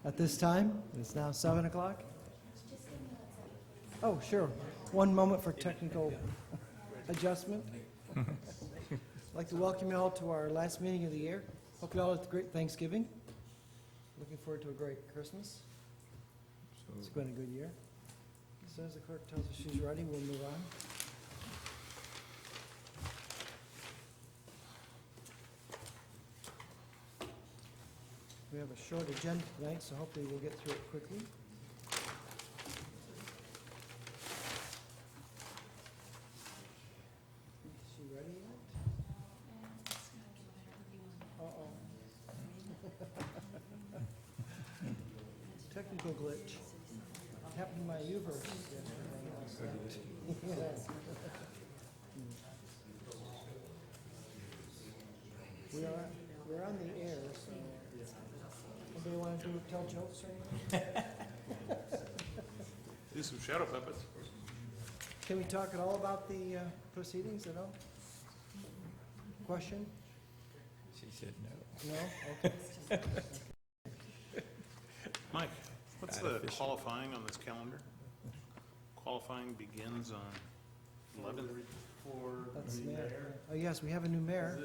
at this time. It's now 7 o'clock. Oh, sure. One moment for technical adjustment. I'd like to welcome you all to our last meeting of the year. Hope you all had a great Thanksgiving. Looking forward to a great Christmas. It's been a good year. As soon as the clerk tells us she's ready, we'll move on. We have a short agenda tonight, so hopefully we'll get through it quickly. Is she ready yet? Uh-oh. Technical glitch. Happened to my Uverse yesterday. We're on the air, so anybody want to tell jokes or anything? Do some shadow puppets. Can we talk at all about the proceedings at all? Question? She said no. No? Okay. Mike, what's the qualifying on this calendar? Qualifying begins on 11th. That's the mayor. Oh, yes, we have a new mayor.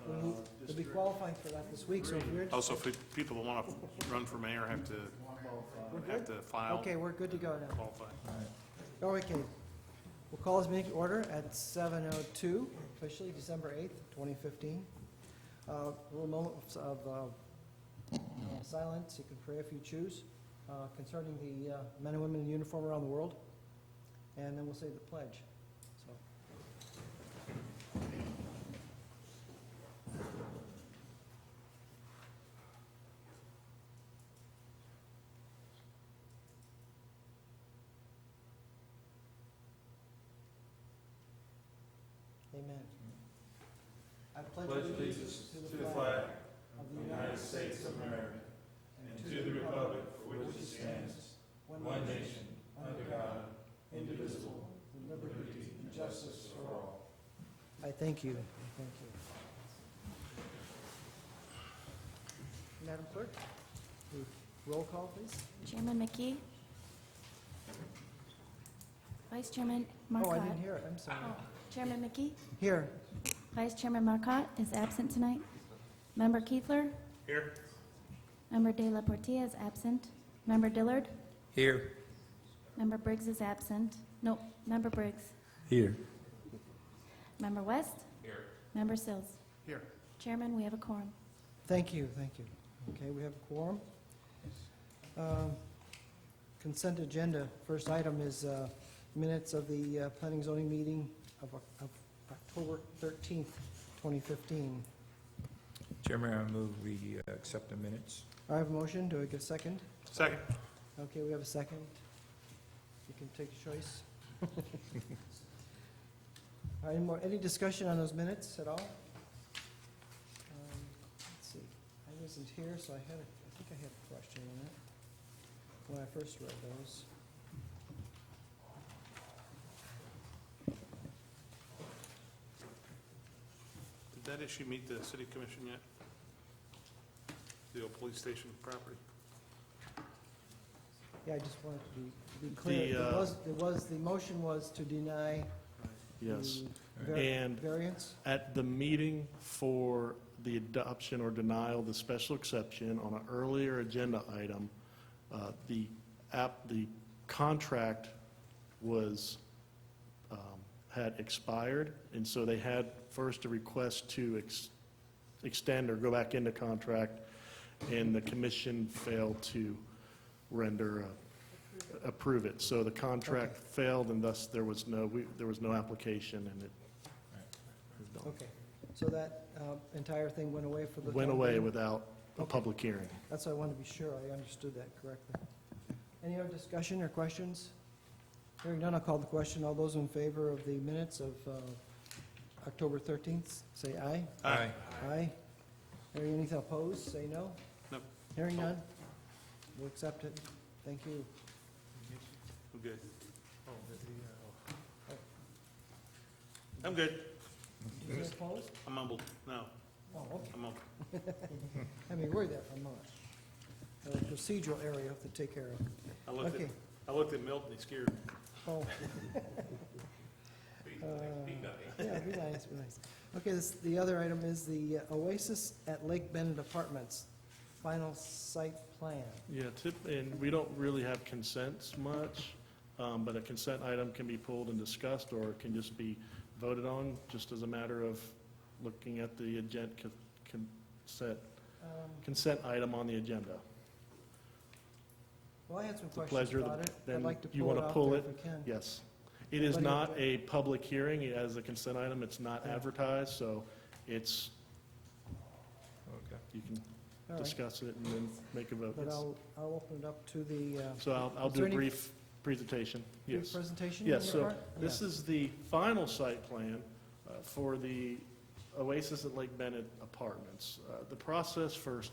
We'll be qualifying for that this week, so if you're Also, if people that want to run for mayor have to file. okay, we're good to go now. Qualify. Oh, okay. We'll call this meeting to order at 7:02, officially December 8th, 2015. A little moment of silence. You can pray if you choose concerning the men and women in uniform around the world. And then we'll say the pledge. So. Amen. I pledge allegiance to the flag of the United States of America and to the republic for which it stands, one nation, under God, indivisible, with liberty and justice for all. I thank you. Thank you. Madam Clerk, roll call, please. Chairman McKee. Vice Chairman Marcotte. Oh, I didn't hear it. I'm sorry. Chairman McKee. Here. Vice Chairman Marcotte is absent tonight. Member Kiefler. Here. Member De La Portilla is absent. Member Dillard. Here. Member Briggs is absent. No, Member Briggs. Here. Member West. Here. Member Sills. Here. Chairman, we have a quorum. Thank you, thank you. Okay, we have a quorum. Consent agenda. First item is minutes of the planning zoning meeting of October 13th, 2015. Chairman, I move we accept the minutes. I have a motion. Do I get a second? Second. Okay, we have a second. You can take a choice. All right, any discussion on those minutes at all? Let's see. I wasn't here, so I think I had a question on it when I first read those. Did that issue meet the city commission yet? The old police station property? Yeah, I just wanted to be clear. The motion was to deny Yes, the and variance? at the meeting for the adoption or denial of the special exception on an earlier agenda item, the contract was, had expired, and so they had first a request to extend or go back into contract, and the commission failed to approve it. So the contract failed, and thus there was no application, and it moved on. Okay, so that entire thing went away for the time Went away being? without a public hearing. That's why I wanted to be sure I understood that correctly. Any other discussion or questions? Hearing none, I'll call the question. All those in favor of the minutes of October 13th, say aye. Aye. Aye. Hearing anything opposed, say no. No. Hearing none, we'll accept it. Thank you. I'm good. I'm good. You opposed? I'm mumbled. No, Oh, okay. I'm mumbled. I mean, worried there for a moment. procedural area to take care of. Okay. I looked at Milton, he scared me. Oh. Yeah, be nice, be nice. Okay, the other item is the Oasis at Lake Bend Apartments, final site plan. Yeah, and we don't really have consents much, but a consent item can be pulled and discussed, or it can just be voted on, just as a matter of looking at the consent item on the agenda. Well, I had some It's a questions pleasure. about it. I'd Then like to you pull it want to out pull there it? if we can. Yes. It is What do you not think? a public hearing as a consent item. It's not Yeah. advertised, so it's, Okay. you can All right, discuss it and then make a vote. but Yes. I'll open it up to the So I'll is do there a any brief presentation. brief Yes. presentation. Yes, on so your part? this Yeah. is the final site plan for the Oasis at Lake Bennett Apartments. The process for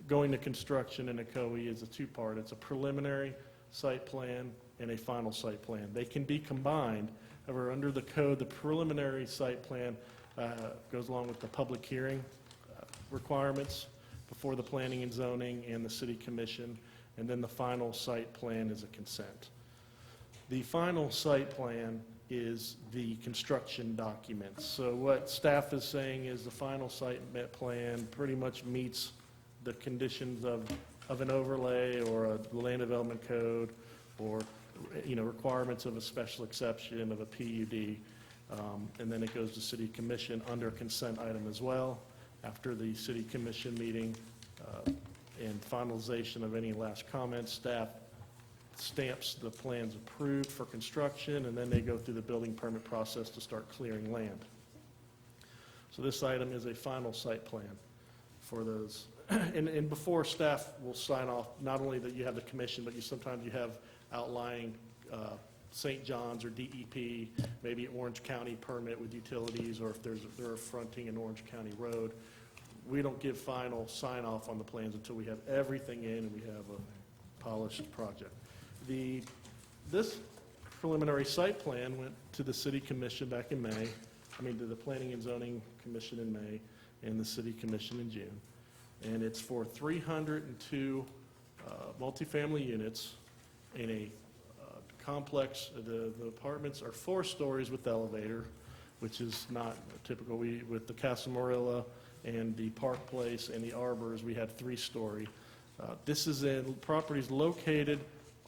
going to construction in Ocoee is a two-part. It's a preliminary site plan and a final site plan. They can be combined. However, under the code, the preliminary site plan goes along with the public hearing requirements before the Planning and Zoning and the City Commission, and then the final site plan is a consent. The final site plan is the construction documents. So what staff is saying is the final site plan pretty much meets the conditions of an overlay or a land development code, or, requirements of a special exception of a PUD. And then it goes to City Commission under consent item as well. After the City Commission meeting and finalization of any last comments, staff stamps the plans approved for construction, and then they go through the building permit process to start clearing land. So this item is a final site plan for those. And before staff will sign off, not only that you have the commission, but sometimes you have outlying St. John's or DEP, maybe Orange County permit with utilities, or if they're fronting an Orange County road. We don't give final sign-off on the plans until we have everything in and we have a polished project. This preliminary site plan went to the City Commission back in May, to the Planning and Zoning Commission in May, and the City Commission in June. And it's for 302 multifamily units in a complex. The apartments are 4 stories with elevator, which is not typical. With the Casa Morilla and the Park Place and the Arbors, we had 3-story. This is in properties located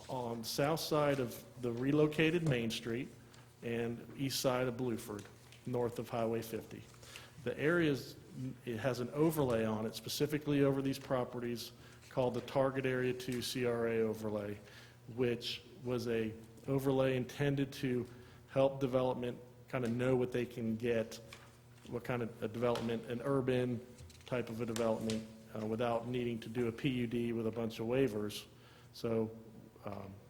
on the south side of the relocated Main Street and east side of Blueford, north of Highway 50. The it has an overlay on it specifically over these properties called the Target Area 2 CRA overlay, which was a overlay intended to help development kind of know what they can get, what kind of a development, an urban type of a development, without needing to do a PUD with a bunch of waivers. So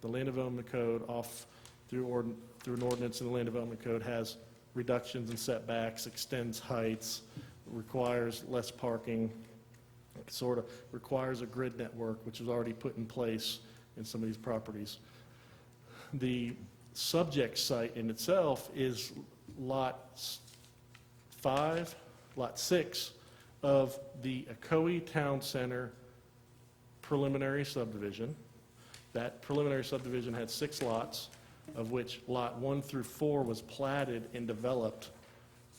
the Land Development Code through an ordinance in the Land Development Code has reductions in setbacks, extends heights, requires less parking, sort of requires a grid network, which is already put in place in some of these properties. The subject site in itself is lot 6 of the Ocoee Town Center preliminary subdivision. That preliminary subdivision had 6 lots, of which lot 1 through 4 was platted and developed,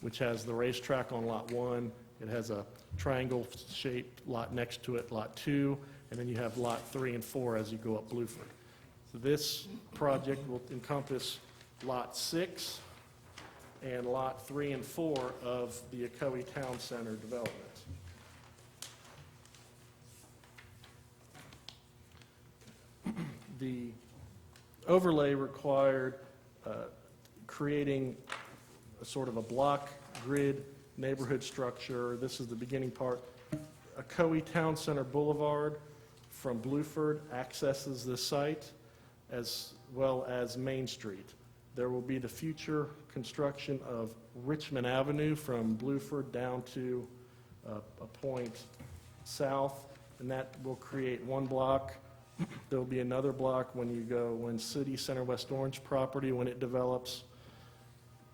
which has the racetrack on lot 1. It has a triangle-shaped lot next to it, lot 2, and then you have lot 3 and 4 as you go up Blueford. So this project will encompass lot 6 and lot 3 and 4 of the Ocoee Town Center development. The overlay required creating a sort of a block grid neighborhood structure. This is the beginning part. Ocoee Town Center Boulevard from Blueford accesses this site, as well as Main Street. There will be the future construction of Richmond Avenue from Blueford down to a point south, and that will create one block. There will be another block when City Center West Orange property, when it develops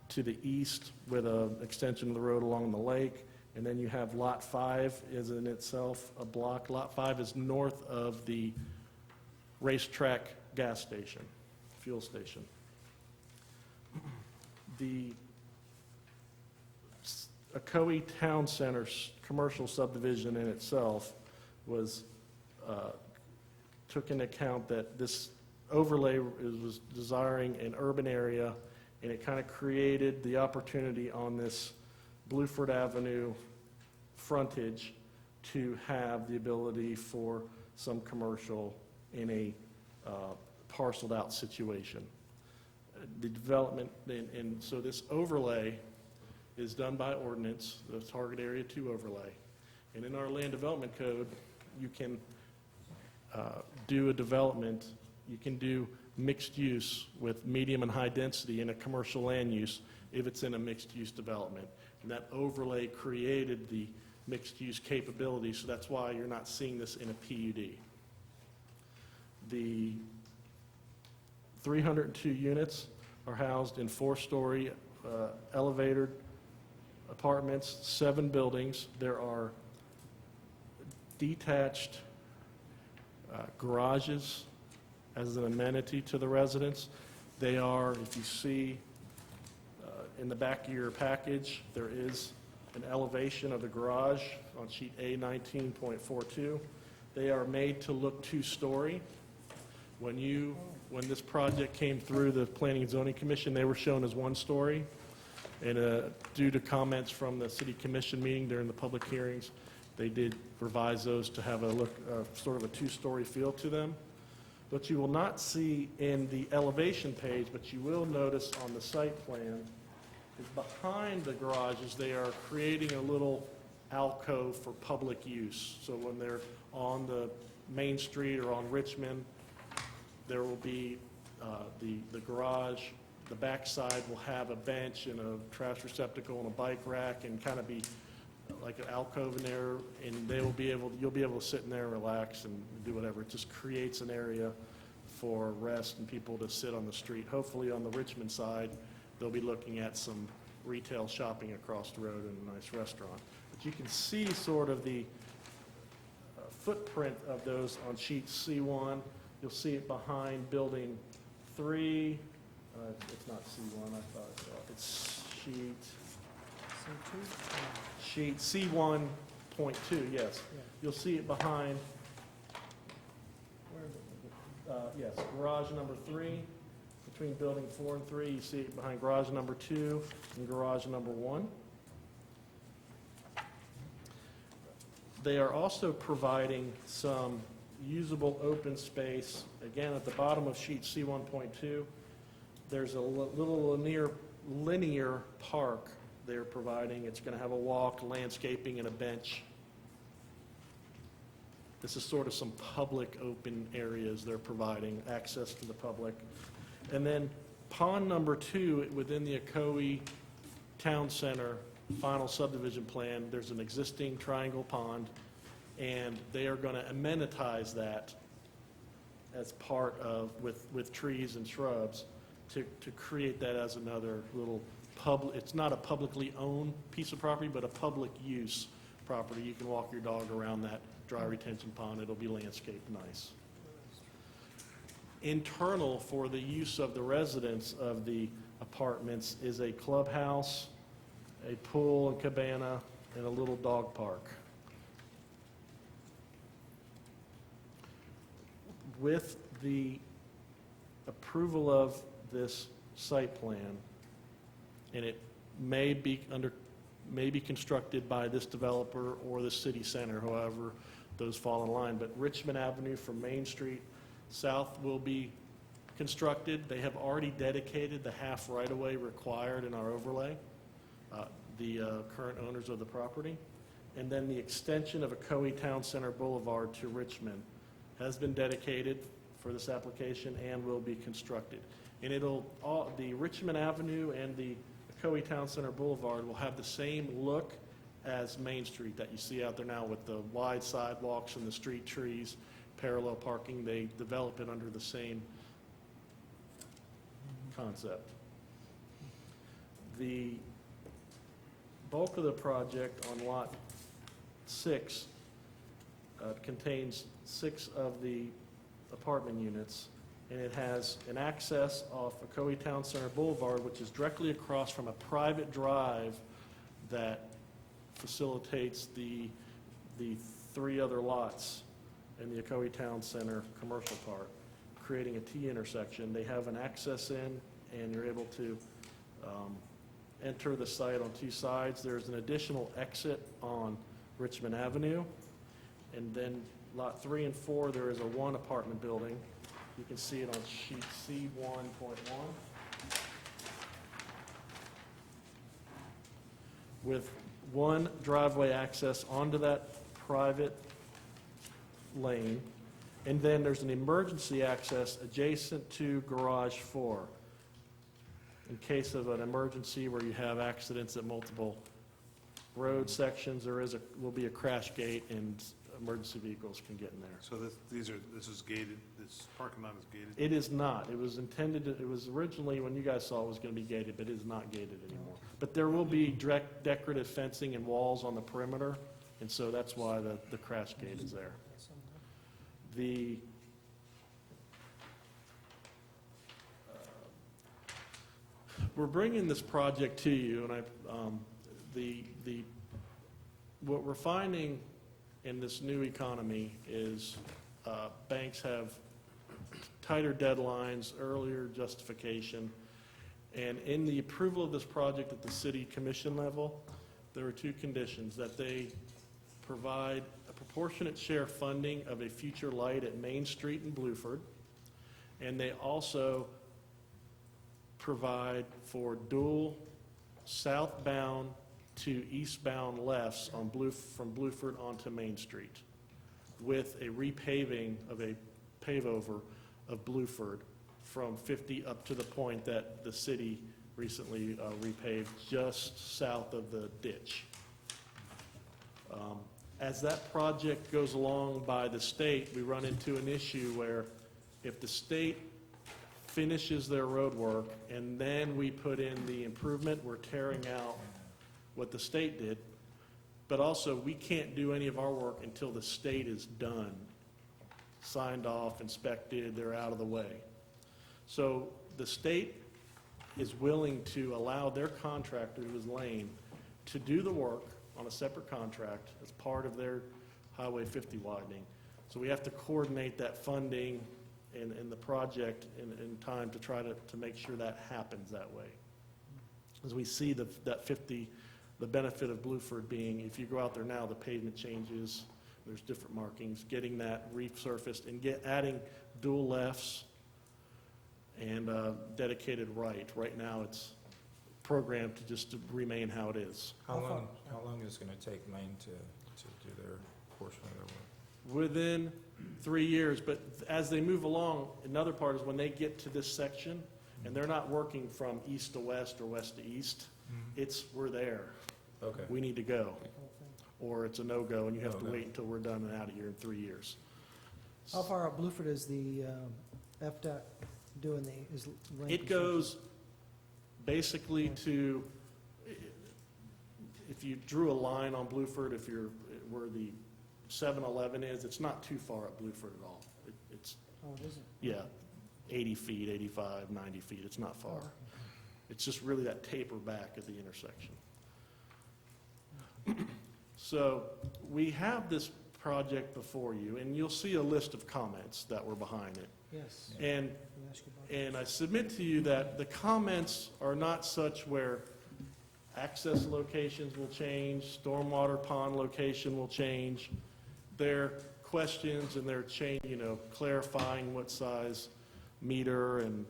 to the east with an extension of the road along the lake, And then you have Lot 5 is in itself a block. Lot 5 is north of the racetrack gas station, fuel station. The Ocoee Town Center commercial subdivision in itself was, took into account that this overlay was desiring an urban area, and it kind of created the opportunity on this Blueford Avenue frontage to have the ability for some commercial in a parceled out situation. The development, and so this overlay is done by ordinance, the target area 2 overlay. And in our land development code, you can do a development, you can do mixed use with medium and high density in a commercial land use if it's in a mixed use development. And that overlay created the mixed use capability, so that's why you're not seeing this in a PUD. The 302 units are housed in 4-story elevated apartments, 7 buildings. There are detached garages as an amenity to the residents. They are, if you see in the back of your package, there is an elevation of the garage on sheet A19.42. They are made to look 2-story. When this project came through the Planning and Zoning Commission, they were shown as 1-story. And due to comments from the City Commission meeting during the public hearings, they did revise those to have a look, sort of a 2-story feel to them. What you will not see in the elevation page, but you will notice on the site plan, is behind the garages, they are creating a little alcove for public use. So when they're on the Main Street or on Richmond, there will be the garage. The backside will have a bench and a trash receptacle and a bike rack, and kind of be like an alcove in there, and you'll be able to sit in there and relax and do whatever. It just creates an area for rest and people to sit on the street. Hopefully on the Richmond side, they'll be looking at some retail shopping across the road and a nice restaurant. But you can see sort of the footprint of those on sheet C1. You'll see it behind building 3. It's not C1, I thought so. It's sheet C1.2, yes. You'll see it behind, yes, garage number 3. Between building 4 and 3, you see it behind garage number 2 and garage number 1. They are also providing some usable open space. Again, at the bottom of sheet C1.2, there's a little linear park they're providing. It's going to have a walk, landscaping, and a bench. This is sort of some public open areas they're providing, access to the public. And then pond number 2 within the Ocoee Town Center final subdivision plan, there's an existing triangle pond, and they are going to amenitize that as part of, with trees and shrubs, to create that as another little public, it's not a publicly owned piece of property, but a public use property. You can walk your dog around that dry retention pond. It'll be landscaped nice. Internal for the use of the residents of the apartments is a clubhouse, a pool and cabana, and a little dog park. With the approval of this site plan, and it may be constructed by this developer or the city center, however those fall in line, but Richmond Avenue from Main Street south will be constructed. They have already dedicated the half right-of-way required in our overlay, the current owners of the property. And then the extension of Ocoee Town Center Boulevard to Richmond has been dedicated for this application and will be constructed. And the Richmond Avenue and the Ocoee Town Center Boulevard will have the same look as Main Street that you see out there now, with the wide sidewalks and the street trees, parallel parking. They develop it under the same concept. The bulk of the project on Lot 6 contains 6 of the apartment units, and it has an access off Ocoee Town Center Boulevard, which is directly across from a private drive that facilitates the 3 other lots in the Ocoee Town Center commercial part, creating a T intersection. They have an access in, and you're able to enter the site on 2 sides. There's an additional exit on Richmond Avenue. And then Lot 3 and 4, there is a 1 apartment building. You can see it on sheet C1.1. With 1 driveway access onto that private lane. And then there's an emergency access adjacent to garage 4. In case of an emergency where you have accidents at multiple road sections, will be a crash gate and emergency vehicles can get in there. So this is gated, this parking lot is gated? It is not. It was intended, it was originally, when you guys saw it, was going to be gated, but it is not gated anymore. But there will be decorative fencing and walls on the perimeter, and so that's why the crash gate is there. We're bringing this project to you, and what we're finding in this new economy is banks have tighter deadlines, earlier justification, and in the approval of this project at the city commission level, there are 2 conditions: that they provide a proportionate share funding of a future light at Main Street in Blueford, and they also provide for dual southbound to eastbound lefts on from Blueford onto Main Street, with a repaving of a pave-over of Blueford from 50 up to the point that the city recently repaved just south of the ditch. As that project goes along by the state, we run into an issue where if the state finishes their road work and then we put in the improvement, we're tearing out what the state did, but also we can't do any of our work until the state is done, signed off, inspected, they're out of the way. So the state is willing to allow their contractor, who is Lane, to do the work on a separate contract as part of their Highway 50 widening. So we have to coordinate that funding and the project in time to try to make sure that happens that way. As we see the benefit of Blueford being, if you go out there now, the pavement changes, there's different markings, getting that resurfaced and adding dual lefts and dedicated right. Right now it's programmed to remain how it is. How long is it going to take Lane to do their portion of their work? Within 3 years, but as they move along, another part is when they get to this section, and they're not working from east to west or west to east, we're there. Okay. We need to go. Or it's a no-go, and you have to wait until we're done and out of here in 3 years. How far up Blueford is the FDOT doing is lane It goes basically to, if you drew a line on Blueford, where the 7-Eleven is, it's not too far up Blueford at all. It's, Oh, it isn't? yeah, 80 feet, 85, 90 feet, it's not far. It's just really that taper back at the intersection. So we have this project before you, and you'll see a list of comments that were behind it. Yes. And Can I ask you about that? And I submit to you that the comments are not such where access locations will change, stormwater pond location will change. They're questions and they're clarifying what size meter and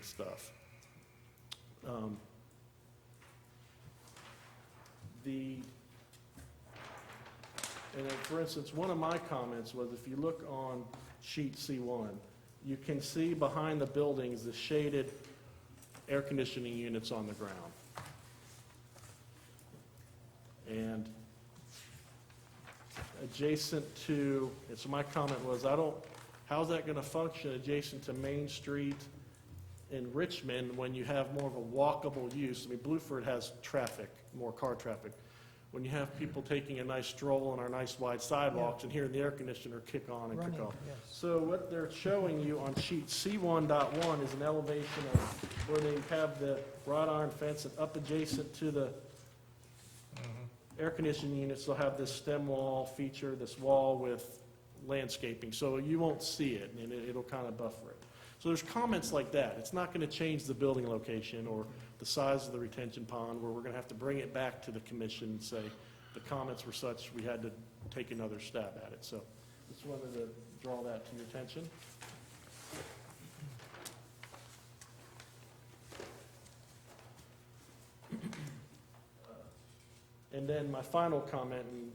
stuff. And then, for instance, one of my comments was, if you look on sheet C1, you can see behind the buildings the shaded air conditioning units on the ground. And adjacent to, so my comment was, how's that going to function adjacent to Main Street in Richmond, when you have more of a walkable use, I mean, Blueford has traffic, more car traffic. When you have people taking a nice stroll on our nice wide sidewalks and hearing the air conditioner kick on and kick Running, off. yes. So what they're showing you on sheet C1.1 is an elevation of where they have the wrought iron fence, and up adjacent to the air conditioning units, they'll have this stem wall feature, this wall with landscaping. So you won't see it, and it'll kind of buffer it. So there's comments like that. It's not going to change the building location or the size of the retention pond, where we're going to have to bring it back to the commission and say, the comments were such, we had to take another stab at it. So just wanted to draw that to your attention. And then my final comment, and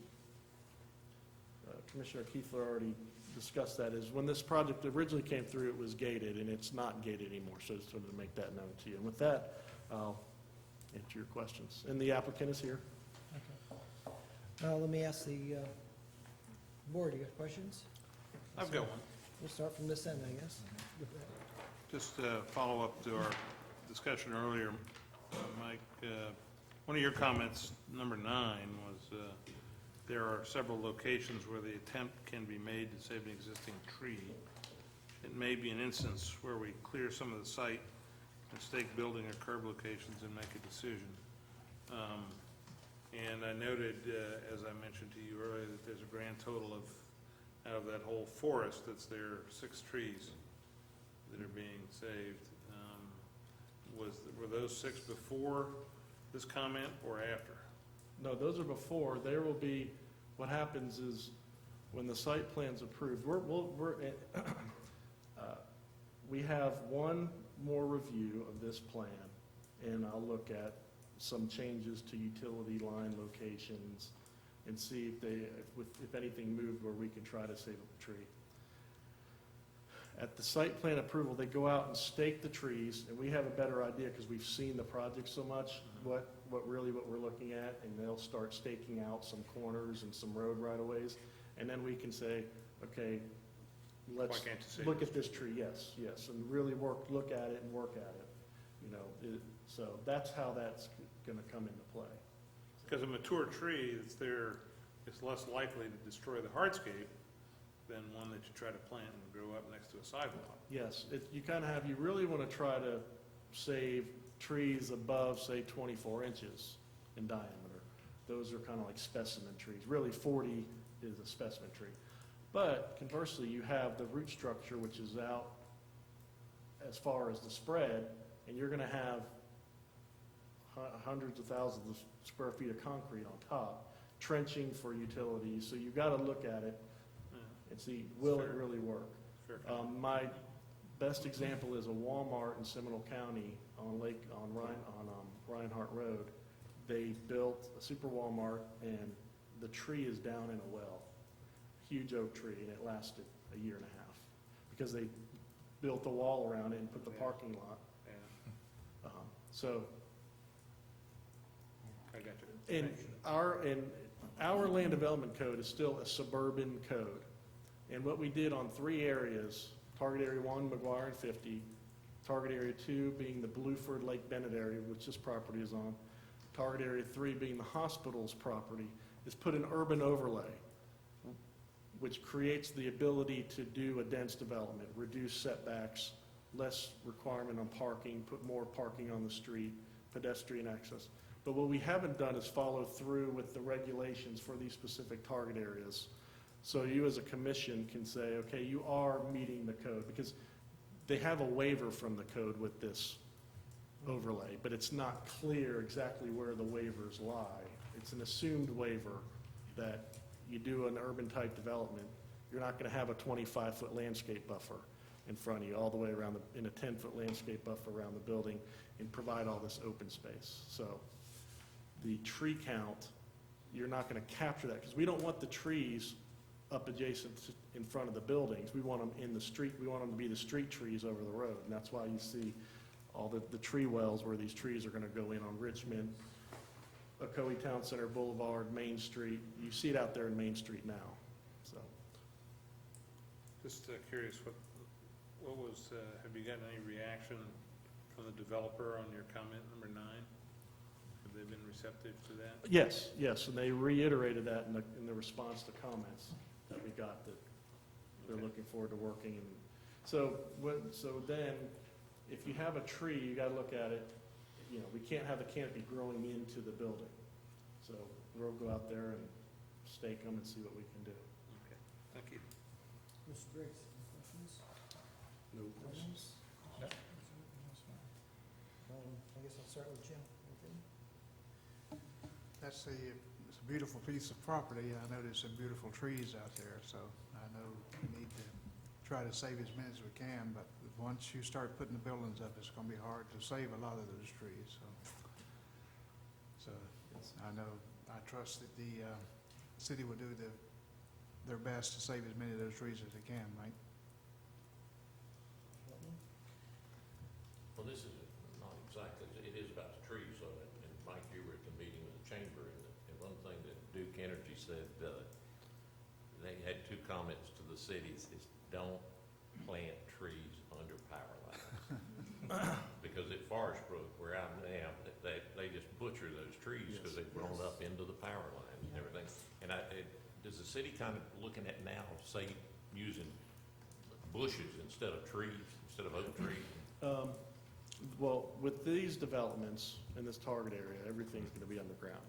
Commissioner Keithler already discussed that, is when this project originally came through, it was gated, and it's not gated anymore, so just wanted to make that known to you. And with that, I'll answer your questions. And the applicant is here. Okay. Let me ask the board, you got questions? I've got one. We'll start from this end, I guess. Just to follow up to our discussion earlier, Mike, one of your comments, number 9, was there are several locations where the attempt can be made to save an existing tree. It may be an instance where we clear some of the site and stake building or curb locations and make a decision. And I noted, as I mentioned to you earlier, that there's a grand total of, out of that whole forest that's there, 6 trees that are being saved. Were those 6 before this comment or after? No, those are before. There will be, what happens is, when the site plan's approved, we have one more review of this plan, and I'll look at some changes to utility line locations and see if anything moved where we can try to save a tree. At the site plan approval, they go out and stake the trees, and we have a better idea because we've seen the project so much, what we're looking at, and they'll start staking out some corners and some road right-of-ways, and then we can say, okay, let's Why can't you save look this at this tree, yes, and really look at it and work at it, you know. So that's how that's going to come into play. Because a mature tree that's there is less likely to destroy the hardscape than one that you try to plant and grow up next to a sidewalk. Yes, you really want to try to save trees above, say, 24 inches in diameter. Those are kind of like specimen trees. Really, 40 is a specimen tree. But conversely, you have the root structure, which is out as far as the spread, and you're going to have hundreds of thousands of square feet of concrete on top, trenching for utilities. So you've got to look at it and see, will it really work? Fair. My best example is a Walmart in Seminole County on Reinhardt Road. They built a super Walmart, and the tree is down in a well, huge oak tree, and it lasted a year and a half because they built a wall around it and put the parking lot. Yeah, So I got you. in our land development code is still a suburban code. And what we did on 3 areas, target area 1, McGuire and 50, target area 2 being the Blueford Lake Bennett area, which this property is on, target area 3 being the hospital's property, is put an urban overlay, which creates the ability to do a dense development, reduce setbacks, less requirement on parking, put more parking on the street, pedestrian access. But what we haven't done is follow through with the regulations for these specific target areas. So you as a commission can say, okay, you are meeting the code, because they have a waiver from the code with this overlay, but it's not clear exactly where the waivers lie. It's an assumed waiver that you do an urban type development, you're not going to have a 25-foot landscape buffer in front of you all the way around in a 10-foot landscape buffer around the building and provide all this open space. So the tree count, you're not going to capture that because we don't want the trees up adjacent in front of the buildings. We want them in the street. We want them to be the street trees over the road. And that's why you see all the tree wells where these trees are going to go in on Richmond, Ocoee Town Center Boulevard, Main Street. You see it out there in Main Street now. So Just curious, what was, have you gotten any reaction from the developer on your comment number 9? Have they been receptive to that? Yes, yes, and they reiterated that in the response to comments that we got, that they're Okay. looking forward to working. And so then, if you have a tree, you gotta look at it, you know, we can't have the canopy growing into the building. So we'll go out there and stake them and see what we can do. Okay, thank you. Mr. Briggs, any questions? No. Questions? I guess I'll start with Jim. Anything? It's a beautiful piece of property. I know there's some beautiful trees out there, so I know we need to try to save as many as we can, but once you start putting the buildings up, it's gonna be hard to save a lot of those trees, so I know, I trust that the city will do their best to save as many of those trees as they can, right? Well, this is not exactly, it is about the trees, so, and Mike, you were at the meeting with the chamber, and one thing that Duke Energy said, they had 2 comments to the cities, is don't plant trees under power lines. Because at Forest Brook, where I'm now, they just butcher those trees because they've grown up into the power lines and everything. And does the city kind of looking at now, say, using bushes instead of trees, instead of oak trees? Well, with these developments in this target area, everything's gonna be underground.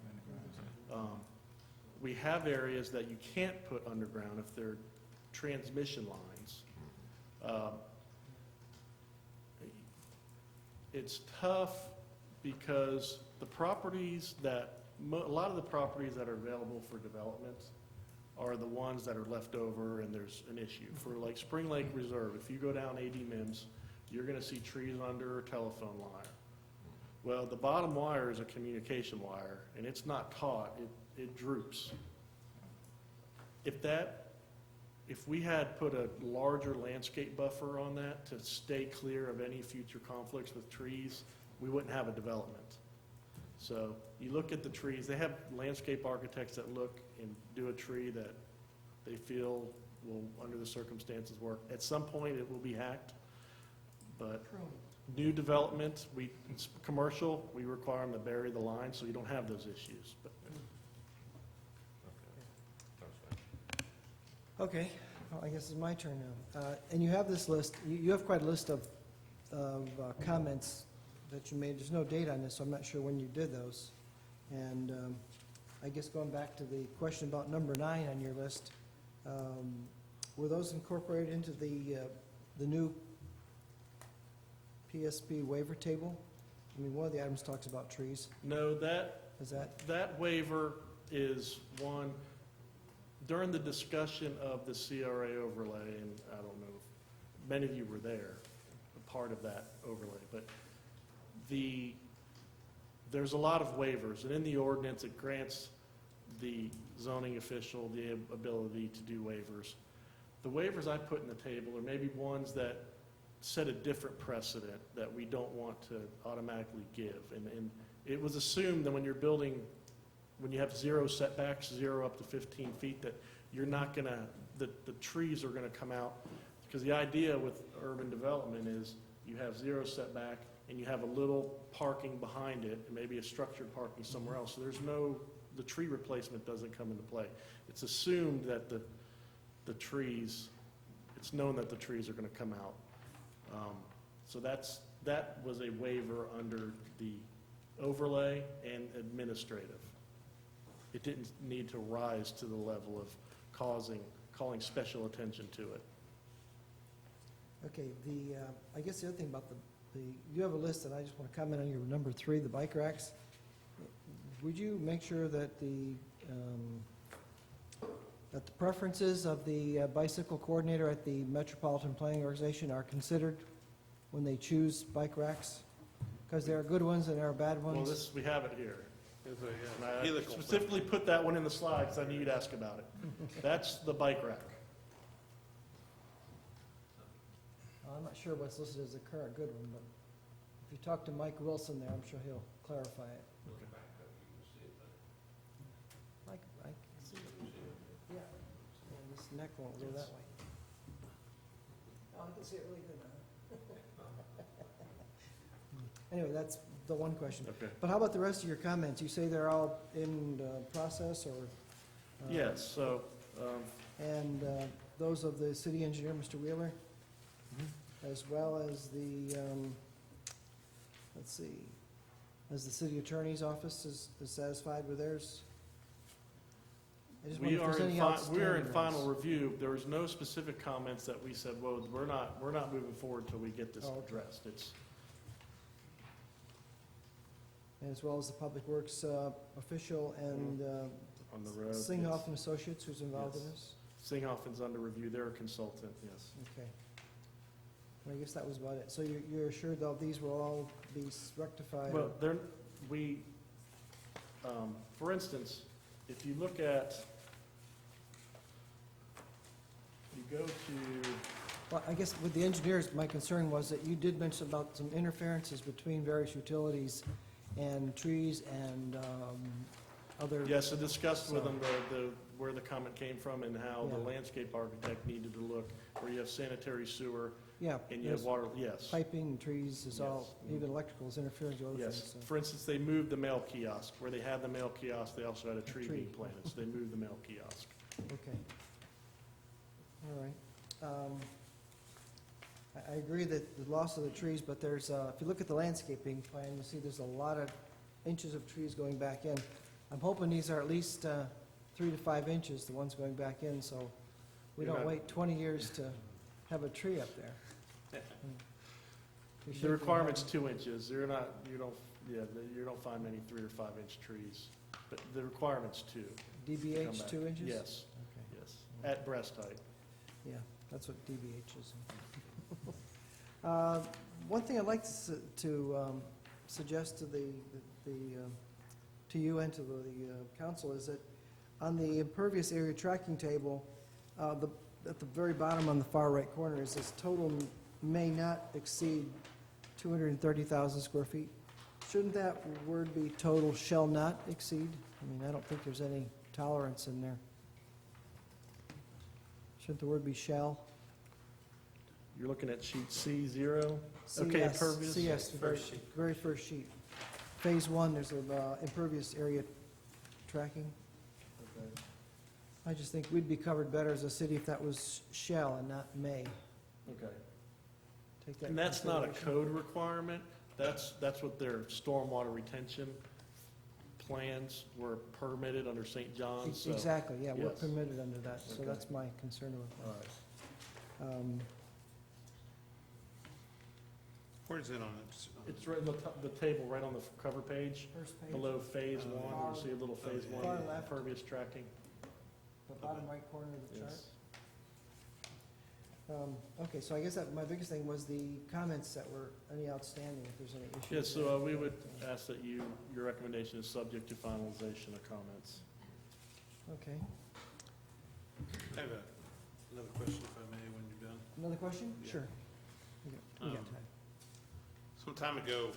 We have areas that you can't put underground if they're transmission lines. It's tough because the properties that, a lot of the properties that are available for development are the ones that are left over and there's an issue. For like Spring Lake Reserve, if you go down AD Mims, you're gonna see trees under a telephone wire. Well, the bottom wire is a communication wire, and it's not taut, it droops. If we had put a larger landscape buffer on that to stay clear of any future conflicts with trees, we wouldn't have a development. So you look at the trees, they have landscape architects that look and do a tree that they feel will, under the circumstances, work. At some point, it will be hacked, but new development, it's commercial, we require them to bury the line, so you don't have those issues. But Okay, well, I guess it's my turn now. And you have this list, you have quite a list of comments that you made. There's no date on this, so I'm not sure when you did those. And I guess going back to the question about number 9 on your list, were those incorporated into the new PSP waiver table? I mean, one of the items talks about trees. no, Is that? that waiver is one, during the discussion of the CRA overlay, and I don't know if many of you were there, a part of that overlay, but there's a lot of waivers, and in the ordinance, it grants the zoning official the ability to do waivers. The waivers I put in the table are maybe ones that set a different precedent that we don't want to automatically give. And it was assumed that when you're building, when you have 0 setbacks, 0 up to 15 feet, that you're not gonna, the trees are gonna come out. Because the idea with urban development is you have 0 setback and you have a little parking behind it, and maybe a structured parking somewhere else. So the tree replacement doesn't come into play. It's assumed that the trees, it's known that the trees are gonna come out. So that was a waiver under the overlay and administrative. It didn't need to rise to the level of calling special attention to it. Okay, I guess the other thing about you have a list, and I just want to comment on your number 3, the bike racks. Would you make sure that the preferences of the bicycle coordinator at the Metropolitan Planning Organization are considered when they choose bike racks? Because there are good ones and there are bad ones. Well, we have it here. There's And a I helical specifically put that one in the slide because I knew you'd ask about it. That's the bike rack. I'm not sure what's listed as a current good one, but if you talk to Mike Wilson there, I'm sure he'll clarify it. Mike, I can see it. Yeah. Yeah, this neck won't go that way. Oh, I can see it really good now. anyway, that's the one question. Okay. But how about the rest of your comments? You say they're all in process, or? Yes, so, And those of the city engineer, Mr. Wheeler, as well as the, let's see, as the city attorney's office is satisfied with theirs? I just wonder we if there's are any we are in outstanding final ones. review. There was no specific comments that we said, well, we're not moving forward till we get this Oh, okay. addressed. It's, As well as the Public Works official and on the road. Singhoff and Associates, who's involved in Yes. this? Singhofen's under review, they're a consultant, yes. Okay. Well, I guess that was about it. So you're assured that these will all be rectified? Well, for instance, if you look at, you go to, Well, I guess with the engineers, my concern was that you did mention about some interferences between various utilities and trees and other. yes, I discussed with them where the comment came from and how the Yeah. landscape architect needed to look, where you have sanitary sewer Yeah. and you have there's water, yes. Piping and trees is all, Yes. even electrical is interfering with other things. Yes, so. for instance, they moved the mail kiosk, where they had the mail kiosk, they also had a tree tree. being planted, so they moved the mail kiosk. Okay. All right. I agree that the loss of the trees, but there's, if you look at the landscaping plan, you'll see there's a lot of inches of trees going back in. I'm hoping these are at least 3 to 5 inches, the ones going back in, so we You're don't not- wait 20 years to have a tree up there. We should The be requirement's having- 2 inches, you don't find many 3 or 5 inch trees, but the requirement's 2. Come DBH back. 2 inches? Yes, Okay, yes, at breast height. yeah, that's what DBH is. One thing I'd like to suggest to to you and to the council is that on the impervious area tracking table, at the very bottom on the far right corner is this total may not exceed 230,000 square feet. Shouldn't that word be total shall not exceed? I mean, I don't think there's any tolerance in there. Shouldn't the word be shall? You're looking at sheet C0? Okay, CS, impervious? CS, the very first sheet. Phase 1, there's an impervious area tracking. I just think we'd be covered better as a city if that was shall and not may. Okay. Take that And that's not a consideration. code requirement, that's what their stormwater retention plans were permitted under St. John's, so. Exactly, yeah, we're yes. permitted under that, so Okay. that's my concern All about right. that. Where's it on it? It's right in the table, right on the cover page, First page, below phase Oh, 1, you see a little phase yeah. 1 Far left. impervious tracking. the bottom right corner of the chart. Yes. Okay, so I guess that, my biggest thing was the comments that were any outstanding, if there's any issues. Yes, so we there. would ask that your recommendation is subject to finalization of comments. Okay, I have another question, if I may, when you're done. another question? Yeah. Sure. We got Um, time. Some time ago,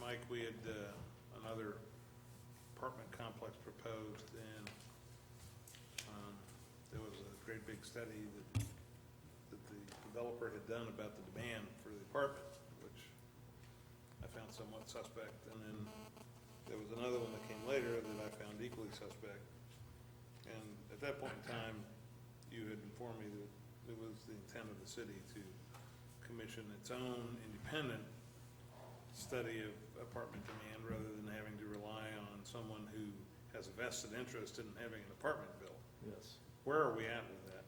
Mike, we had another apartment complex proposed, and there was a great big study that the developer had done about the demand for the apartment, which I found somewhat suspect. And then there was another one that came later that I found equally suspect. And at that point in time, you had informed me that it was the intent of the city to commission its own independent study of apartment demand rather than having to rely on someone who has a vested interest in having an apartment built. Yes. Where are we at with that?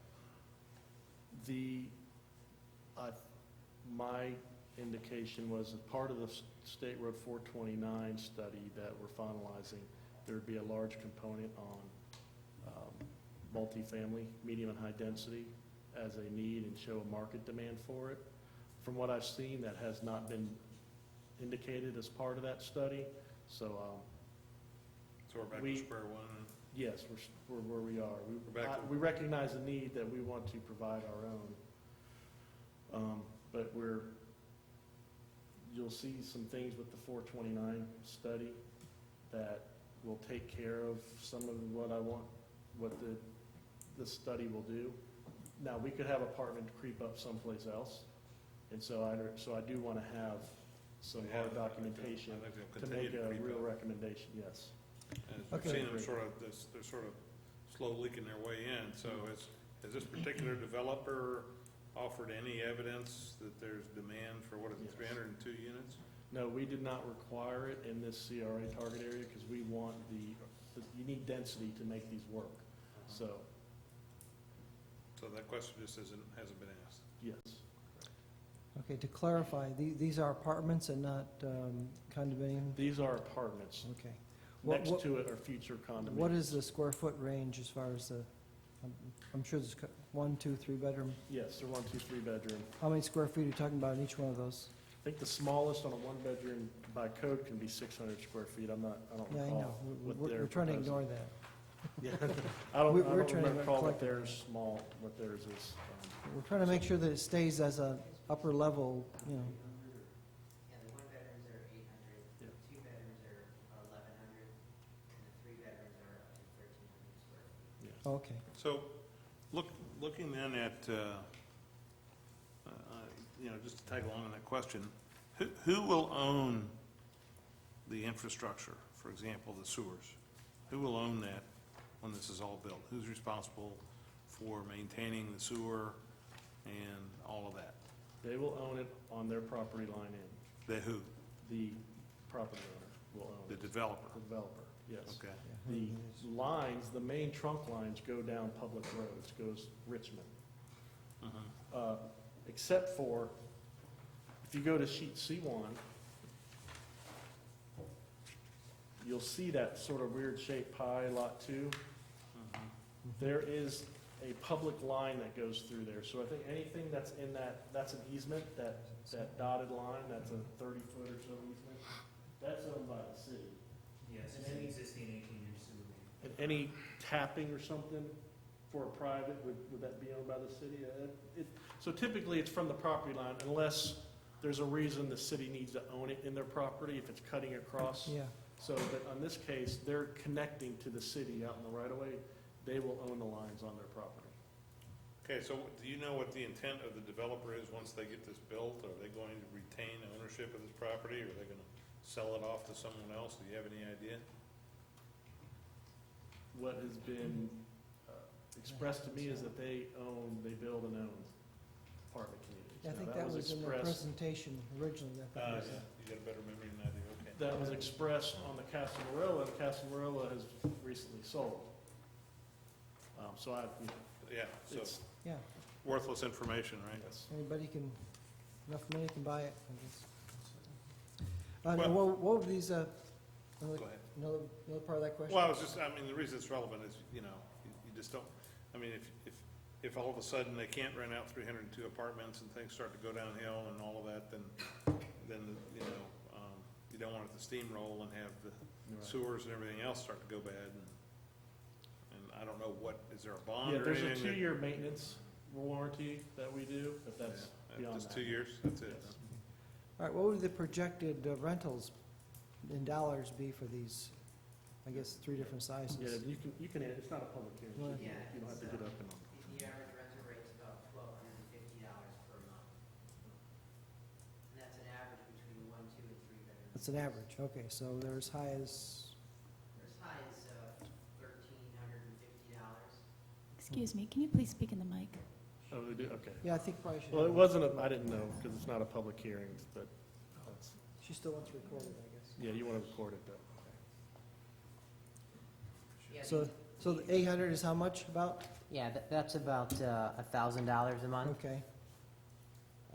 My indication was that part of the State Road 429 study that we're finalizing, there'd be a large component on multifamily, medium and high density as a need and show a market demand for it. From what I've seen, that has not been indicated as part of that study, so, So we're back We- to square one. yes, we're where we are. We're back to- We recognize the need that we want to provide our own. But you'll see some things with the 429 study that will take care of some of what the study will do. Now, we could have apartment creep up someplace else, and so I do want to have some Yeah, hard I think documentation they'll to continue make a real rebuild. recommendation, yes. And we've Okay. seen them sort of, they're sort of slow leaking their way in, so has this particular developer offered any evidence that there's demand for, what is it, Yes. 302 units? No, we did not require it in this CRA target area because we want you need density to make these work. So, So that question just hasn't been asked. yes. Okay, to clarify, these are apartments and not condominium? These are apartments. Okay. What- Next what- to it are future condominiums. What is the square foot range as far as I'm sure there's 1, 2, 3 bedroom. Yes, they're 1, 2, 3 bedroom. How many square feet are you talking about in each one of those? I think the smallest on a one-bedroom by code can be 600 square feet. I don't Yeah, I recall know. what We're they're we're trying to proposing. ignore that. Yeah, I don't We're trying to recall collect that it. theirs small, what theirs is. We're trying to make sure that it stays as a upper level, you know. Yeah, the one bedrooms are 800, Yeah. the two bedrooms are 1,100, and the three bedrooms are up to 1,300 square feet. Okay. So, looking then at, just to tag along on that question, who will own the infrastructure, for example, the sewers? Who will own that when this is all built? Who's responsible for maintaining the sewer and all of that? They will own it on their property line in. The who? The property owner will own The it. developer? The developer, yes. Okay. The lines, the main trunk lines go down public roads, goes Richmond. Except for, if you go to sheet C1, you'll see that sort of weird shaped pie, lot 2. There is a public line that goes through there. So I think anything that's in that's an easement, that dotted line, that's a 30-foot or so easement, that's owned by the city. Yes, it's an existing 18-inch sewer main. And any tapping or something for a private, would that be owned by the city? So typically, it's from the property line, unless there's a reason the city needs to own it in their property, if it's cutting across. Yeah. So, but on this case, they're connecting to the city out in the right-of-way. They will own the lines on their property. Okay, so do you know what the intent of the developer is once they get this built? Are they going to retain ownership of this property, or are they gonna sell it off to someone else? Do you have any idea? What has been expressed to me is that they build and own apartment communities. I Now, think that was in the expressed- presentation originally. I thought it was, You got a better memory than I do, okay. That was expressed on the Casa Marilla, and Casa Marilla has recently sold. So Yeah, so it's, yeah, worthless information, right? yes. anybody can, enough money can buy it, I guess. Well- What would these, Go ahead. another part of that question? Well, the reason it's relevant is, you just don't, if all of a sudden they can't rent out 302 apartments and things start to go downhill and all of that, then, you don't want it to steamroll and have the Right. sewers and everything else start to go bad. And I don't know is there a bond Yeah, or there's a anything? 2-year maintenance warranty that we do, but that's beyond Just that. 2 years, that's it. Yes. All right, what would the projected rentals in dollars be for these, I guess, 3 different sizes? Yeah, you can, it's not a public hearing, so Right. you don't have to get up and. The average rental rate's about $1,250 per month. And that's an average between 1, 2, and 3 bedrooms. It's an average, okay, so they're as high as, They're as high as $1,350. Excuse me, can you please speak in the mic? Oh, they do, okay. yeah, I think probably should. Well, it wasn't, I didn't know, because it's not a public hearing, but, that's- She still wants to record it, I guess. yeah, you want to record it, though. Yeah, So the 800 is how much about? Yeah, that's about $1,000 a month. Okay,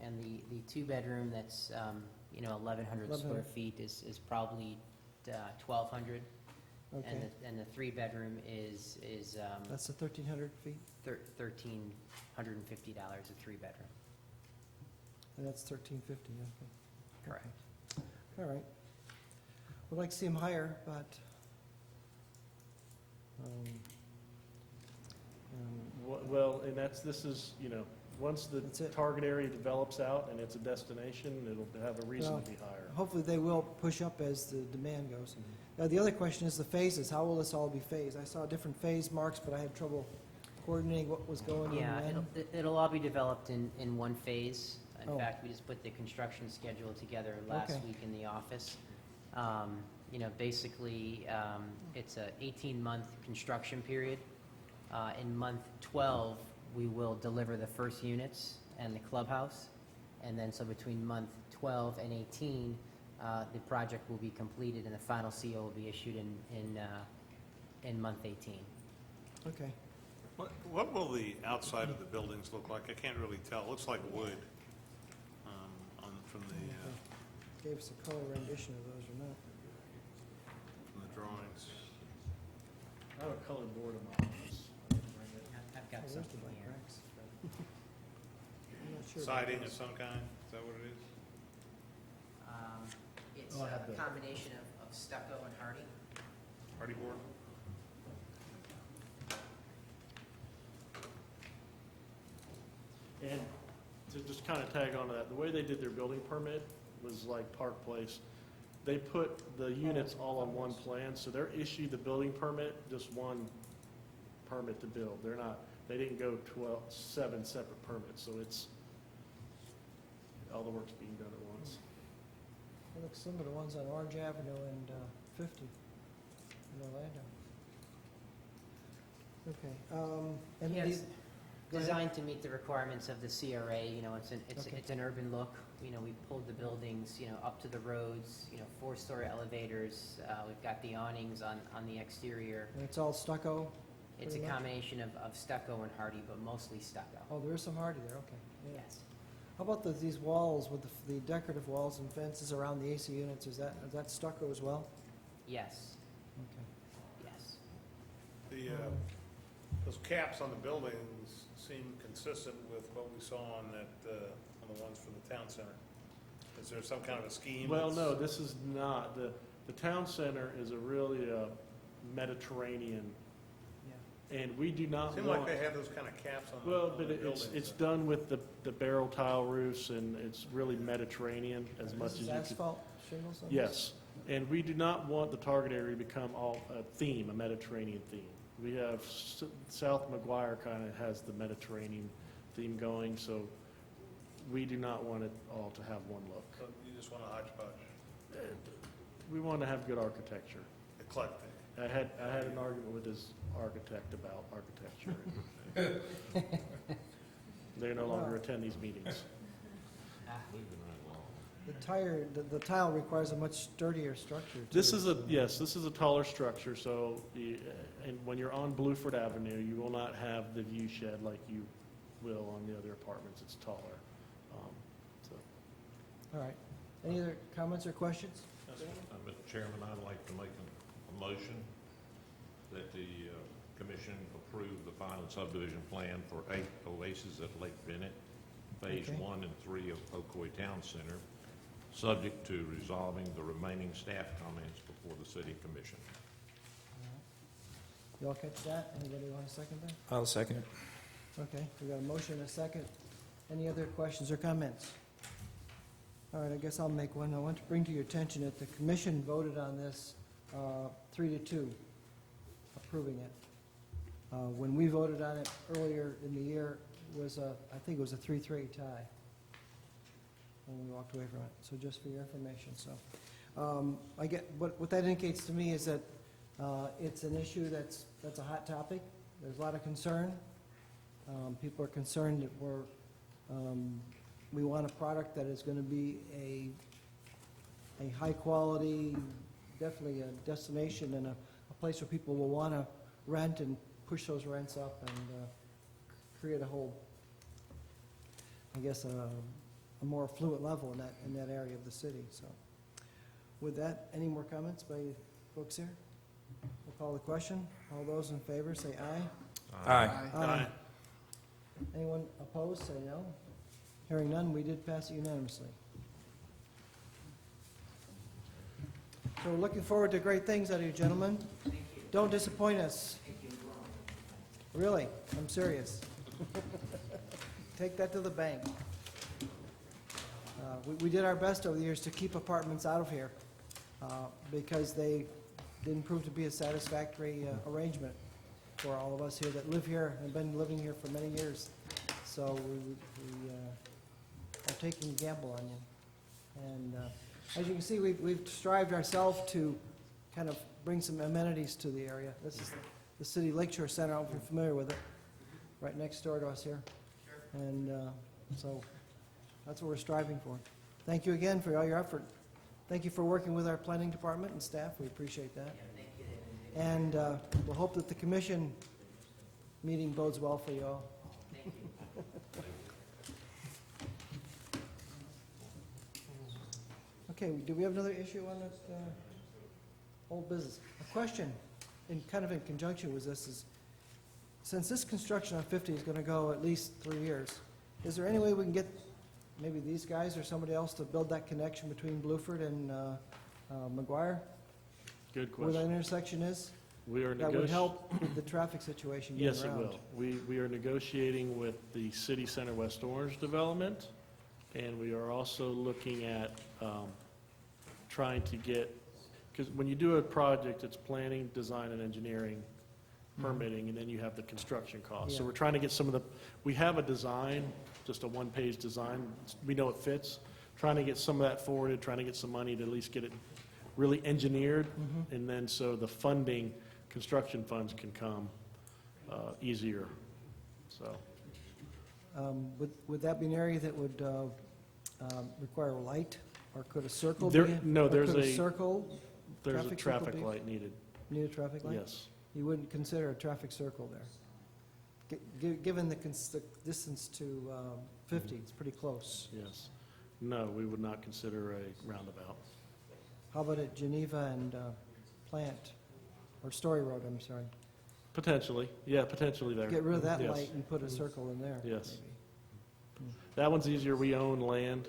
And the two-bedroom that's, 1,100 square 1,100. feet is probably 1,200. okay. And the three-bedroom is That's the 1,300 feet, $1,350 a three-bedroom. and that's 1,350, okay. Correct. All right. We'd like to see them higher, but, Well, and this is, once the That's it. target area develops out and it's a destination, it'll have a reason Well, to be higher. hopefully they will push up as the demand goes. The other question is the phases. How will this all be phased? I saw different phase marks, but I had trouble coordinating what was going in Yeah, when? it'll all be developed in one phase. Oh. In fact, we just put the construction schedule together last Okay. week in the office. You know, basically, it's a 18-month construction period. In month 12, we will deliver the first units and the clubhouse. And then, so between month 12 and 18, the project will be completed and the final CO will be issued in month 18. Okay. What will the outside of the buildings look like? I can't really tell. It looks like wood from Gave us a color rendition of those or not. from the drawings. I have a colored board in my office. I've got Oh, there's something the black here. cracks. I'm not sure about Siding of those. some kind? Is that what it is? It's Oh, I have a the- combination of stucco and hardy. Hardy board? And to just kind of tag on to that, the way they did their building permit was like Park Place. They put the units all on one plan, so they're issued the building permit, just one permit to build. They didn't go 7 separate permits, so it's, all the work's being done at once. It looks similar to ones on Orange Avenue and 50 in Orlando. Okay. And Yes, these- go ahead. designed to meet the requirements of the CRA, you know, it's Okay. an urban look. You know, we pulled the buildings, you know, up to the roads, you know, 4-story elevators. We've got the awnings on the exterior. And it's all stucco? It's a Pretty much. combination of stucco and hardy, but mostly stucco. Oh, there is some hardy there, okay. Yeah. Yes. How about these walls with the decorative walls and fences around the AC units? Is that stucco as well? Yes, Okay. yes. Those caps on the buildings seem consistent with what we saw on on the ones for the town center. Is there some kind of a scheme? Well, that's- no, this is not. The town center is a really Mediterranean, Yeah. and we do not Seem like want. they have those kind of caps on the Well, on but the it's buildings. done with the barrel tile roofs, and it's really Mediterranean as much This as is you could. asphalt shingles on this? Yes, and we do not want the target area to become all a theme, a Mediterranean theme. We have, South McGuire kind of has the Mediterranean theme going, so we do not want it all to have one look. So you just want a hodgepodge, We want to have good architecture. eclectic. I had an argument with his architect about architecture. They no longer attend these meetings. Moving right along. The tile requires a much sturdier structure, too. This is this is a taller structure, so, and when you're on Blueford Avenue, you will not have the view shed like you will on the other apartments. It's taller. So, All right. Any other comments or questions? Mr. Chairman, I'd like to make a motion that the commission approve the final subdivision plan for 8 Oasis at Lake Bennett, Phase Okay. 1 and 3 of Ocoee Town Center, subject to resolving the remaining staff comments before the city commission. You all catch that? Anybody want to second that? I'll second it. Okay, we got a motion and a second. Any other questions or comments? All right, I guess I'll make one. I want to bring to your attention that the commission voted on this 3-2, approving it. When we voted on it earlier in the year, was I think it was a 3-3 tie when we walked away from it. So just for your information, so. I get, what that indicates to me is that it's an issue that's a hot topic. There's a lot of concern. People are concerned that we want a product that is going to be a high quality, definitely a destination and a place where people will want to rent and push those rents up and create a whole, I guess, a more affluent level in that area of the city. So, with that, any more comments by folks here? We'll call the question. All those in favor, say aye. Aye. Aye. Anyone opposed, say no. Hearing none, we did pass it unanimously. So we're looking forward to great things out of you, gentlemen. Don't disappoint us. Really, I'm serious. Take that to the bank. We did our best over the years to keep apartments out of here because they didn't prove to be a satisfactory arrangement. for all of us here that live here and been living here for many years. So we are taking a gamble on you. And as you can see, we've strived ourselves to kind of bring some amenities to the area. This is the City Lakeshore Center, I don't know if you're familiar with it, right next door to us here. And so that's what we're striving for. Thank you again for all your effort. Thank you for working with our planning department and staff. We appreciate that. And we'll hope that the commission meeting bodes well for you all. Okay, do we have another issue on this old business? A question, kind of in conjunction with this, is since this construction on 50 is going to go at least 3 years, is there any way we can get maybe these guys or somebody else to build that connection between Bluford and McGuire? Good Where that question. intersection is? We are That would help with the traffic situation getting Yes, it around. will. We are negotiating with the City Center West Orange development, and we are also looking at trying to get, because when you do a project, it's planning, design, and engineering, permitting, and then you have the construction costs. So Yeah. we're trying to get some of the, we have a design, just a one-page design. We know it fits. Trying to get some of that forwarded, trying to get some money to at least get it really engineered, and then so the funding, construction funds can come easier, so. Would that be an area that would require light, or could a circle There- be? no, or there's could a- circle, There's a Traffic circle traffic be- light needed, need a traffic light? yes. You wouldn't consider a traffic circle there? Given the distance to 50, it's pretty close. Yes. No, we would not consider a roundabout. How about at Geneva and Plant, or Story Road, I'm sorry? Potentially, yeah, potentially there. Get rid of that Yes. light and put a circle in there. Yes. maybe. That one's easier, we own land,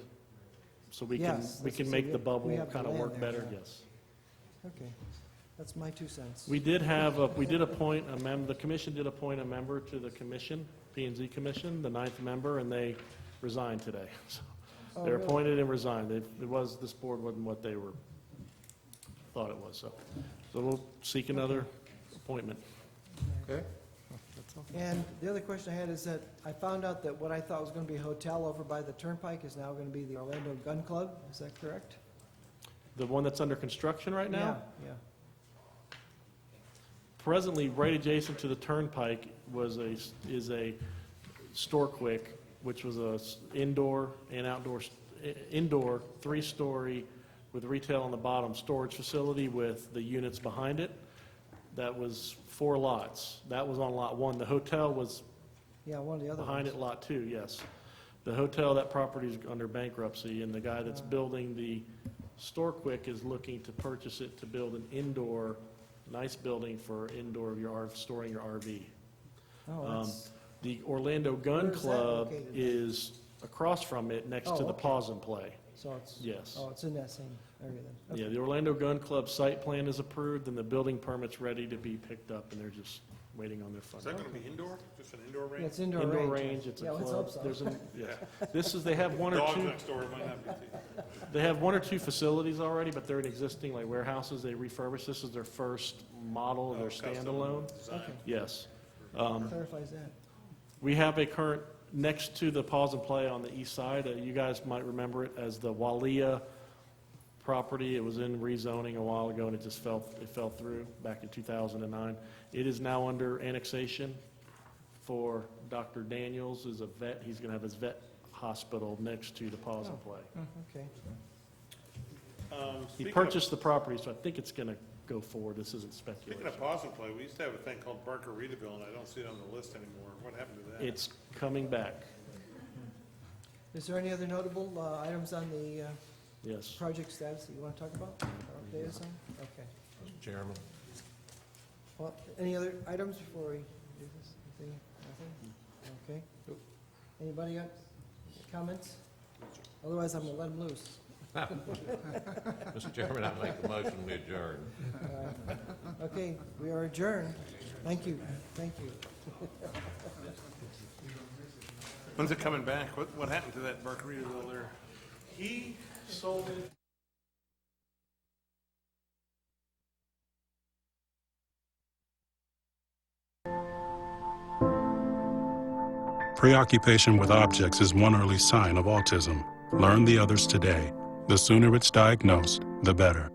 so we can, Yes, we that's can what make we the have- bubble we have the kind of land work there, better, yeah. yes. Okay, that's my 2 cents. We did have, we did appoint the commission did appoint a member to the commission, P and Z Commission, the 9th member, and they resigned today. So Oh, they're really? appointed and resigned. This board wasn't what they thought it was, so we'll seek another appointment. Okay. And the other question I had is that I found out that what I thought was going to be a hotel over by the Turnpike is now going to be the Orlando Gun Club. Is that correct? The one that's under construction right now? Yeah, yeah. Presently, right adjacent to the Turnpike is a Store Quick, which was a indoor and outdoor, indoor, 3-story with retail on the bottom, storage facility with the units behind it. That was 4 lots. That was on Lot 1. The hotel was Yeah, one of the other behind ones. it, Lot 2, yes. The hotel, that property is under bankruptcy, and the guy that's building the Store Quick is looking to purchase it to build an indoor, nice building for indoor, storing your RV. Oh, that's, The Orlando Gun Where is that Club located? is across from it, next Oh, to the okay. Pause and Play. so it's, Yes. oh, it's in that same area then. Yeah, the Orlando Gun Club site plan is approved, and the building permit's ready to be picked up, and they're just waiting on their Is funding. that going to be indoor? Just an indoor Yeah, range? it's indoor Indoor range. range, it's a Yeah, let's club. hope so. There's a, yes. They have one or Dogs two, next door, it might not be too. they have 1 or 2 facilities already, but they're in existing, like warehouses, they refurbish. This is their first model of their Custom standalone. design. Okay, Yes. clarifies that. We have a current, next to the Pause and Play on the east side, you guys might remember it as the Walia property. It was in rezoning a while ago, and it fell through back in 2009. It is now under annexation for Dr. Daniels, is a vet. He's going to have his vet hospital next to the Pause and Play. Okay. He Speaking of- purchased the property, so I think it's going to go forward. This isn't Speaking speculation. of pause and play, we used to have a thing called Barker Readaville, and I don't see it on the list anymore. What happened to that? It's coming back, Is there any other notable items on the yes. project status that you want to talk about? Or update us on? Okay. Mr. Chairman? Well, any other items before we do this? Anything? Nothing? Okay. Anybody got comments? Otherwise, I'm going to let them loose. Mr. Chairman, I make a motion we adjourn. Okay, we are adjourned. Thank you. Thank you. When's it coming back? What happened to that Barker Readaville there? He sold it Preoccupation with objects is one early sign of autism. Learn the others today. The sooner it's diagnosed, the better.